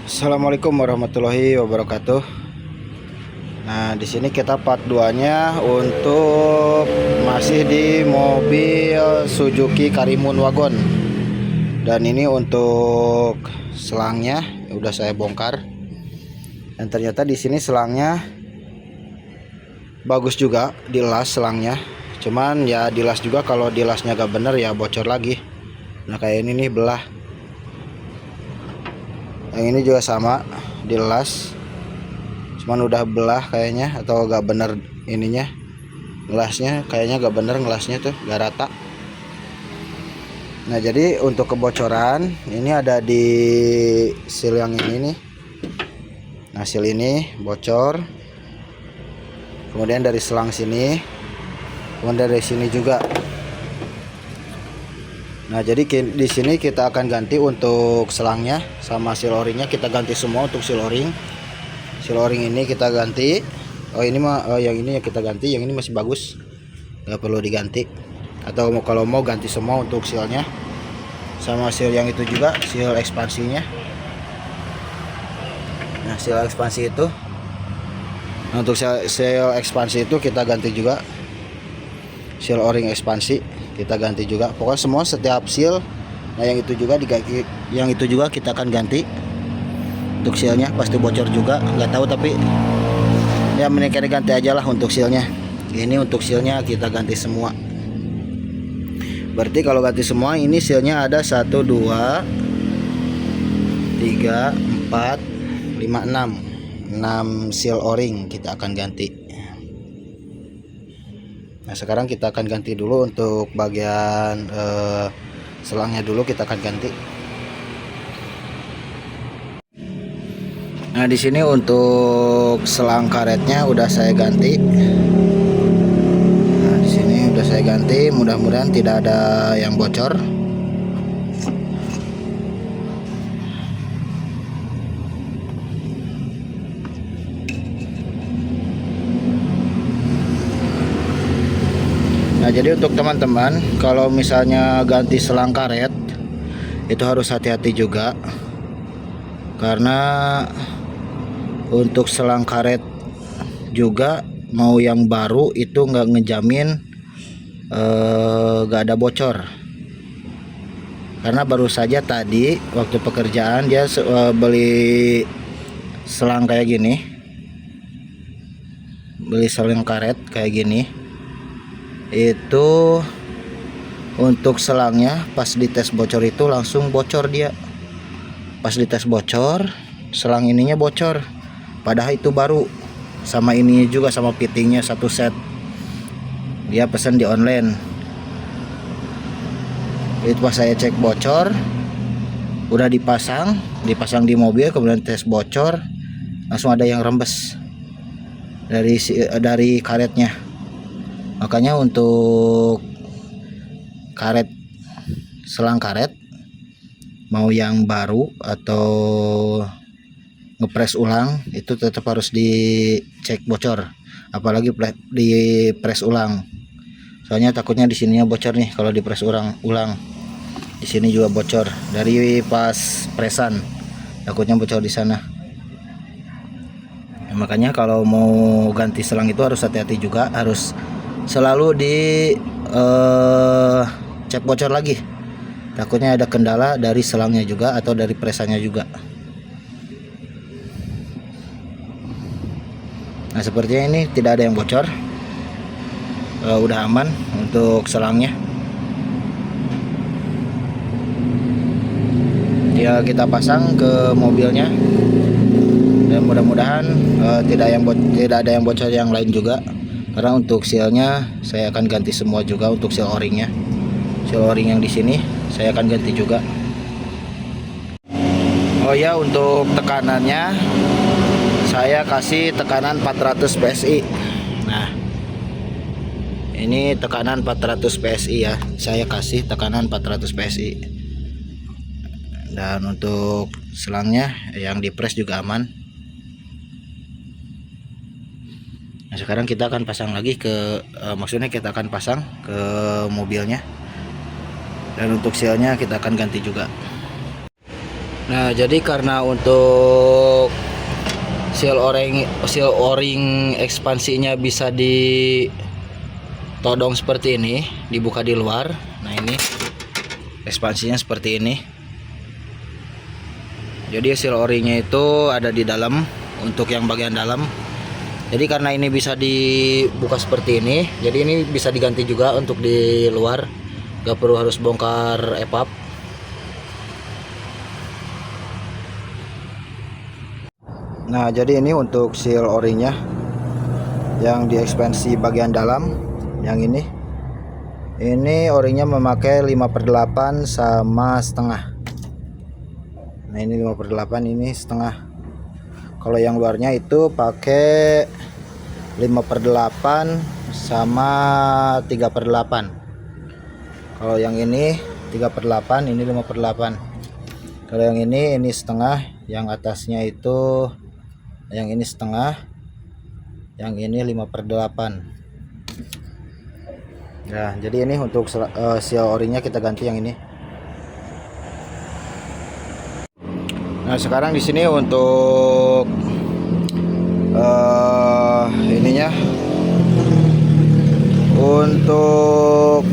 Assalamualaikum warahmatullahi wabarakatuh. Nah, di sini kita part 2-nya untuk masih di mobil Suzuki Karimun Wagon. Dan ini untuk selangnya udah saya bongkar. Dan ternyata di sini selangnya bagus juga, dilas selangnya. Cuman ya dilas juga, kalau dilasnya gak bener ya bocor lagi. Nah, kayak ini nih belah. Yang ini juga sama, dilas, cuman udah belah kayaknya, atau gak bener ininya, gelasnya kayaknya gak bener, gelasnya tuh gak rata. Nah, jadi untuk kebocoran ini ada di seal yang ini nih. Nah, seal ini bocor, kemudian dari selang sini, kemudian dari sini juga. Nah, jadi di sini kita akan ganti untuk selangnya sama seal o-ringnya, kita ganti semua untuk seal o-ring. Seal o-ring ini kita ganti. Oh, ini mah yang ini ya kita ganti, yang ini masih bagus, nggak perlu diganti. Atau kalau mau ganti semua untuk sealnya, sama seal yang itu juga, seal ekspansinya. Nah, seal ekspansi itu, nah, untuk seal ekspansi itu kita ganti juga. Seal o-ring ekspansi kita ganti juga. Pokoknya semua setiap seal. Nah, yang itu juga diganti, yang itu juga kita akan ganti. Untuk sealnya pasti bocor juga, nggak tahu, tapi ya mending ganti aja lah untuk sealnya. Ini untuk sealnya kita ganti semua. Berarti kalau ganti semua ini sealnya ada 1 2 3 4 5 6 seal o-ring kita akan ganti. Nah, sekarang kita akan ganti dulu untuk bagian selangnya dulu, kita akan ganti. Nah, di sini untuk selang karetnya udah saya ganti. Nah, di sini udah saya ganti, mudah-mudahan tidak ada yang bocor. Nah, jadi untuk teman-teman, kalau misalnya ganti selang karet itu harus hati-hati juga, karena untuk selang karet juga mau yang baru itu nggak ngejamin nggak ada bocor. Karena baru saja tadi waktu pekerjaan dia beli selang kayak gini, beli selang karet kayak gini. Itu untuk selangnya pas dites bocor itu langsung bocor dia. Pas dites bocor, selang ininya bocor, padahal itu baru, sama ininya juga, sama fittingnya satu set. Dia pesan di online. Itu pas saya cek bocor, udah dipasang di mobil, kemudian tes bocor, langsung ada yang rembes dari karetnya. Makanya untuk karet, selang karet mau yang baru atau ngepres ulang itu tetap harus dicek bocor, apalagi di press ulang. Soalnya takutnya di sininya bocor nih kalau di press ulang. Di sini juga bocor dari pas presan, takutnya bocor di sana. Nah, makanya kalau mau ganti selang itu harus hati-hati juga, harus selalu di cek bocor lagi, takutnya ada kendala dari selangnya juga atau dari presannya juga. Nah, sepertinya ini tidak ada yang bocor, udah aman untuk selangnya. Ya, kita pasang ke mobilnya dan mudah-mudahan tidak ada yang bocor yang lain juga. Karena untuk sealnya saya akan ganti semua juga, untuk seal o-ringnya. Seal o-ring yang di sini saya akan ganti juga. Oh ya, untuk tekanannya saya kasih tekanan 400 PSI. Nah, ini tekanan 400 PSI ya. Saya kasih tekanan 400 PSI. Dan untuk selangnya yang dipres juga aman. Nah, sekarang kita akan pasang lagi ke maksudnya kita akan pasang ke mobilnya. Dan untuk sealnya kita akan ganti juga. Nah, jadi karena untuk seal o-ring ekspansinya bisa ditodong seperti ini, dibuka di luar. Nah, ini ekspansinya seperti ini. Jadi seal o-ringnya itu ada di dalam untuk yang bagian dalam. Jadi karena ini bisa dibuka seperti ini, jadi ini bisa diganti juga untuk di luar, gak perlu harus bongkar epap. Nah, jadi ini untuk seal o-ringnya yang di ekspansi bagian dalam, yang ini o-ringnya memakai 5/8 sama setengah. Nah, ini 5/8, ini setengah. Kalau yang luarnya itu pakai 5/8 sama 3/8. Kalau yang ini 3/8, ini 5/8. Kalau yang ini setengah, yang atasnya itu, yang ini setengah, yang ini 5/8. Nah, jadi ini untuk seal o-ringnya kita ganti yang ini. Nah, sekarang di sini untuk ininya, untuk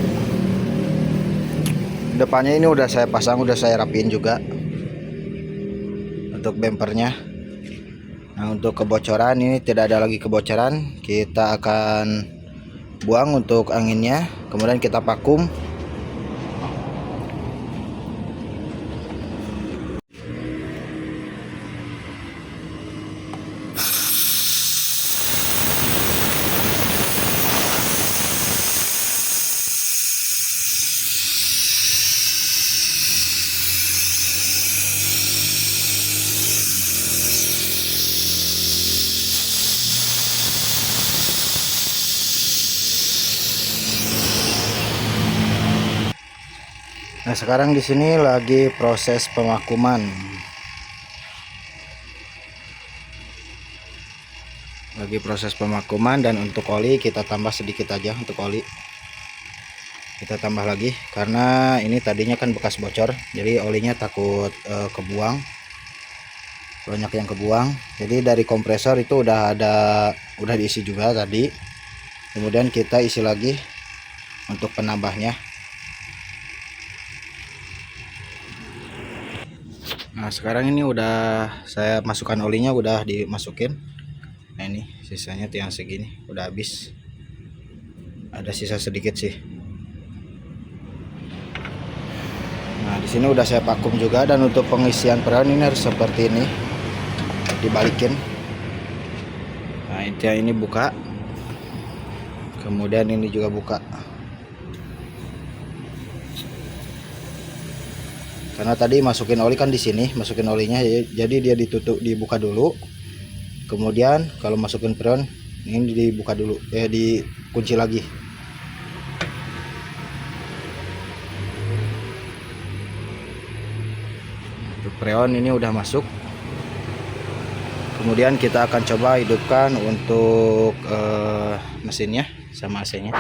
depannya ini udah saya pasang, udah saya rapiin juga untuk bempernya. Nah, untuk kebocoran ini tidak ada lagi kebocoran, kita akan buang untuk anginnya, kemudian kita vakum. Nah, sekarang di sini lagi proses pemakuman. Dan untuk oli kita tambah sedikit aja, untuk oli kita tambah lagi karena ini tadinya kan bekas bocor, jadi olinya takut kebuang, banyak yang kebuang. Jadi dari kompresor itu udah diisi juga tadi, kemudian kita isi lagi untuk penambahnya. Nah, sekarang ini udah saya masukkan olinya, udah dimasukin. Nah, ini sisanya yang segini udah habis, ada sisa sedikit sih. Nah, di sini udah saya vakum juga, dan untuk pengisian freon ini harus seperti ini, dibalikin. Nah, ini buka, kemudian ini juga buka. Karena tadi masukin oli kan di sini, masukin olinya, jadi dia dibuka dulu. Kemudian kalau masukin freon ini dibuka dulu, dikunci lagi. Untuk freon ini udah masuk. Kemudian kita akan coba hidupkan untuk mesinnya sama AC-nya.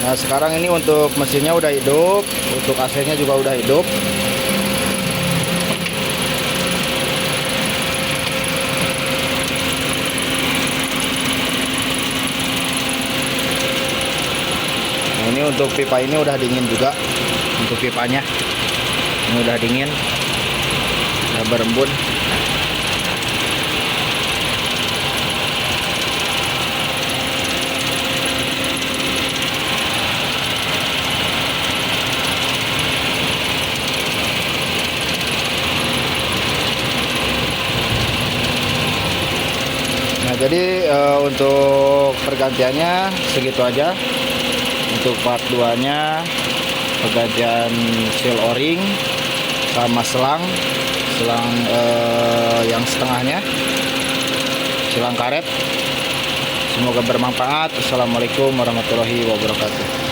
Nah, sekarang ini untuk mesinnya udah hidup, untuk AC-nya juga udah hidup. Nah, ini untuk pipa ini udah dingin juga, untuk pipanya ini udah dingin, udah berembun. Nah, jadi untuk pergantiannya segitu aja. Untuk part 2 nya pergantian seal o-ring sama selang yang setengahnya, selang karet. Semoga bermanfaat. Assalamualaikum warahmatullahi wabarakatuh.